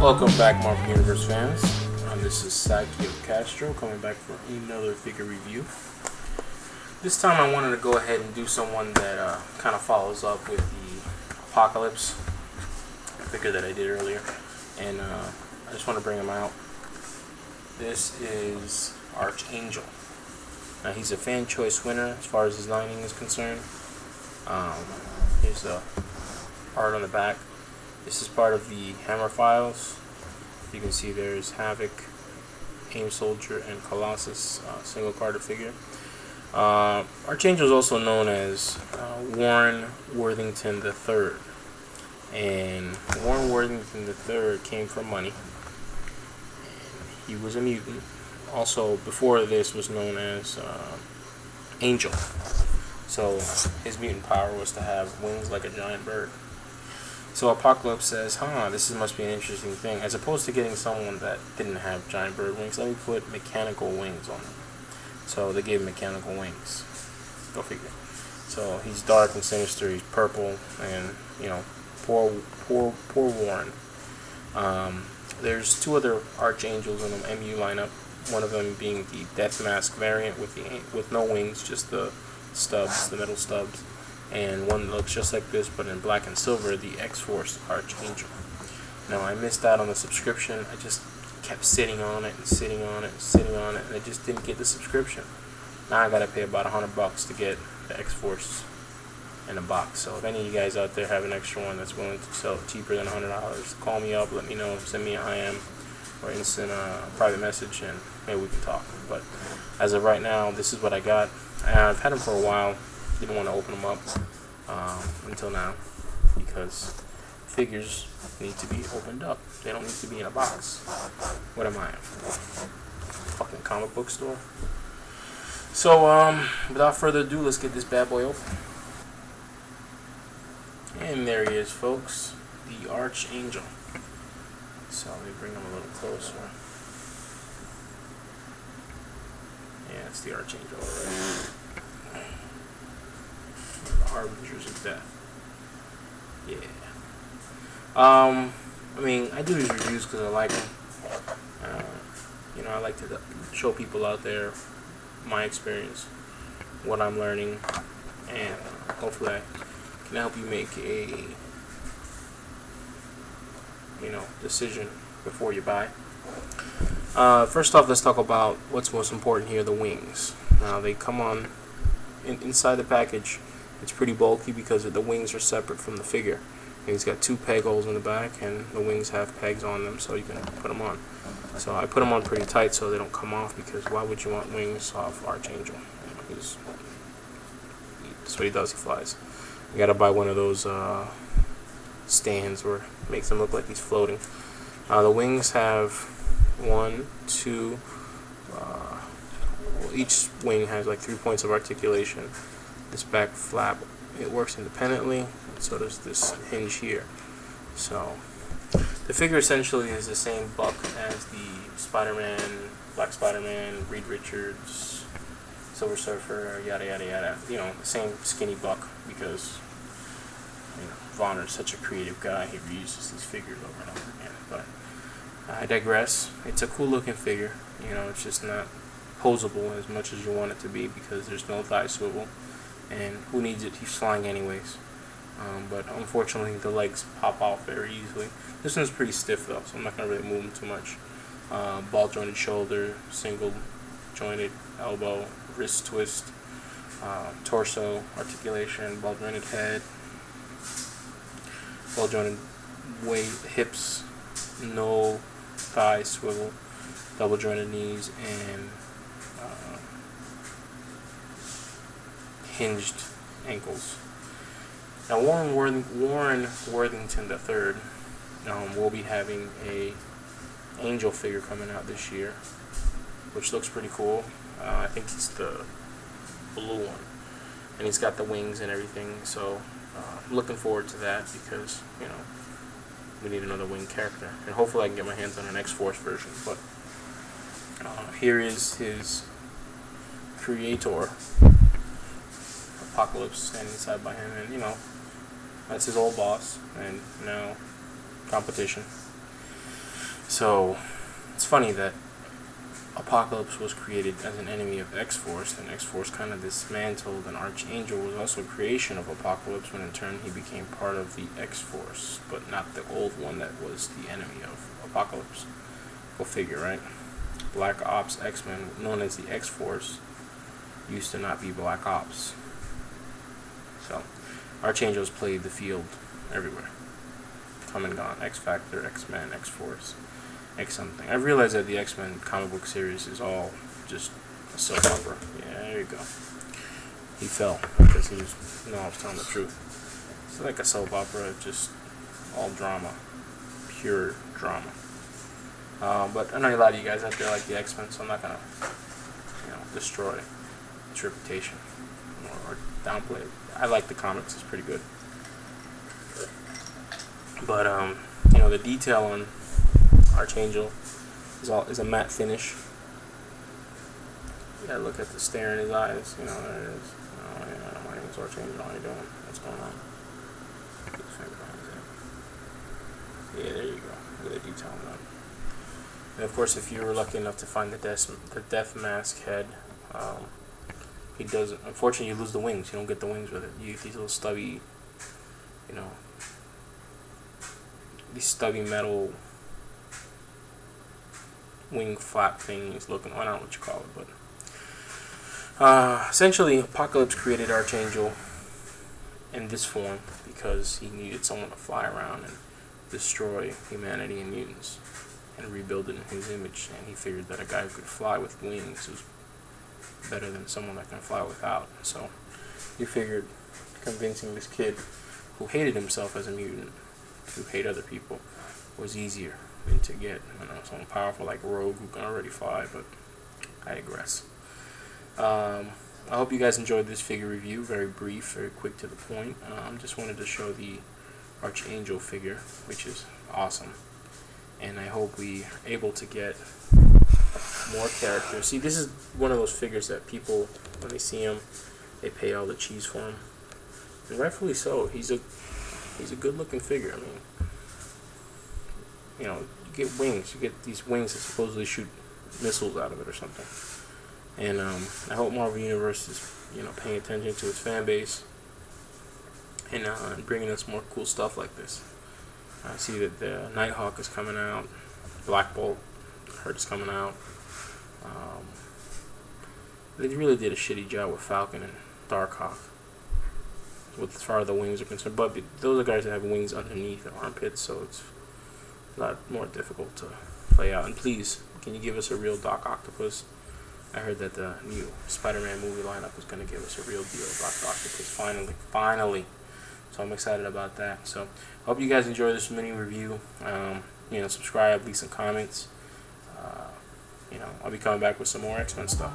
Welcome back, Marvel Universe fans. This is Sakio Castro coming back for another figure review. This time I wanted to go ahead and do someone that kind of follows up with the Apocalypse figure that I did earlier, and I just want to bring him out. This is Archangel. Now he's a fan choice winner as far as his lining is concerned. Here's the art on the back. This is part of the Hammer Files. You can see there's Havoc, AIM Soldier, and Colossus single carded figure. Archangel is also known as Warren Worthington III. And Warren Worthington III came from money. He was a mutant. Also, before this, was known as Angel. So his mutant power was to have wings like a giant bird. So Apocalypse says, this must be an interesting thing. As opposed to getting someone that didn't have giant bird wings, let me put mechanical wings on them. So they gave him mechanical wings. Go figure. So he's dark and sinister, he's purple, and, you know, poor Warren. There's two other Archangels in the MU lineup. One of them being the Death Mask variant with no wings, just the stubs, the metal stubs. And one that looks just like this but in black and silver, the X-Force Archangel. Now I missed out on the subscription. I just kept sitting on it and sitting on it and sitting on it, and I just didn't get the subscription. Now I gotta pay about $100 to get the X-Force in a box. So if any of you guys out there have an extra one that's willing to sell it cheaper than $100, call me up, let me know, send me an IM or instant private message, and maybe we can talk. But as of right now, this is what I got. I've had them for a while. Didn't want to open them up until now, because figures need to be opened up. They don't need to be in a box. What am I? Fucking comic book store? So without further ado, let's get this bad boy open. And there he is, folks, the Archangel. So let me bring him a little closer. Yeah, it's the Archangel, right? Harbingers of Death. Yeah. I mean, I do these reviews because I like them. You know, I like to show people out there my experience, what I'm learning, and hopefully I can help you make a, decision before you buy. First off, let's talk about what's most important here: the wings. Now they come on inside the package. It's pretty bulky because the wings are separate from the figure. And he's got two peg holes in the back, and the wings have pegs on them, so you can put them on. So I put them on pretty tight so they don't come off, because why would you want wings off Archangel? That's what he does, he flies. You gotta buy one of those stands where it makes him look like he's floating. The wings have each wing has like 3 points of articulation. This back flap, it works independently, and so does this hinge here. So the figure essentially is the same buck as the Spider-Man, Black Spider-Man, Reed Richards, Silver Surfer, yada yada yada. You know, the same skinny buck, because Vonner's such a creative guy. He reuses these figures over and over again. But I digress. It's a cool looking figure. It's just not posable as much as you want it to be, because there's no thigh swivel. And who needs it? He's flying anyways. But unfortunately, the legs pop off very easily. This one's pretty stiff though, so I'm not going to really move him too much. Ball jointed shoulder, single jointed elbow, wrist twist, torso articulation, ball jointed head, ball jointed hips, no thigh swivel, double jointed knees, and hinged ankles. Now Warren Worthington III will be having a Angel figure coming out this year, which looks pretty cool. I think it's the blue one, and he's got the wings and everything. So I'm looking forward to that, because we need another wing character, and hopefully I can get my hands on an X-Force version. But here is his creator, Apocalypse, standing side by him, and that's his old boss, and now competition. So it's funny that Apocalypse was created as an enemy of X-Force, and X-Force kind of dismantled, and Archangel was also a creation of Apocalypse, when in turn he became part of the X-Force, but not the old one that was the enemy of Apocalypse. Go figure, right? Black Ops X-Men, known as the X-Force, used to not be Black Ops. So, Archangels played the field everywhere. Come and gone. X-Factor, X-Men, X-Force, X something. I realized that the X-Men comic book series is all just a soap opera. Yeah, there you go. He fell because he was, I was telling the truth. It's like a soap opera, just all drama. Pure drama. But I know a lot of you guys out there like the X-Men, so I'm not gonna, destroy its reputation or downplay it. I like the comics; it's pretty good. But the detail on Archangel is a matte finish. You gotta look at the stare in his eyes. There it is. Oh yeah, my name is Archangel. How you doing? What's going on? Yeah, there you go. Look at the detail on that. And of course, if you were lucky enough to find the death mask head, he does. Unfortunately, you lose the wings. You don't get the wings with it. You get these little stubby, these stubby metal wing flap things looking. I don't know what you call it, but essentially, Apocalypse created Archangel in this form because he needed someone to fly around and destroy humanity and mutants and rebuild it in his image, and he figured that a guy who could fly with wings was better than someone that can fly without. So he figured convincing this kid who hated himself as a mutant to hate other people was easier than to get someone powerful like Rogue who can already fly, but I digress. I hope you guys enjoyed this figure review. Very brief, very quick to the point. Just wanted to show the Archangel figure, which is awesome. And I hope we are able to get more characters. See, this is one of those figures that people, when they see him, they pay all the cheese for him. And rightfully so. He's a good-looking figure. I mean, you get wings. You get these wings that supposedly shoot missiles out of it or something. And I hope Marvel Universe is, paying attention to its fan base and bringing us more cool stuff like this. I see that the Nighthawk is coming out. Black Bolt, I heard, is coming out. They really did a shitty job with Falcon and Darkhawk, as far as the wings are concerned. But those are guys that have wings underneath their armpits, so it's a lot more difficult to play out. And please, can you give us a real Doc Octopus? I heard that the new Spider-Man movie lineup is going to give us a real deal Doc Octopus. Finally. So I'm excited about that. So hope you guys enjoy this mini review. Subscribe, leave some comments. I'll be coming back with some more X-Men stuff.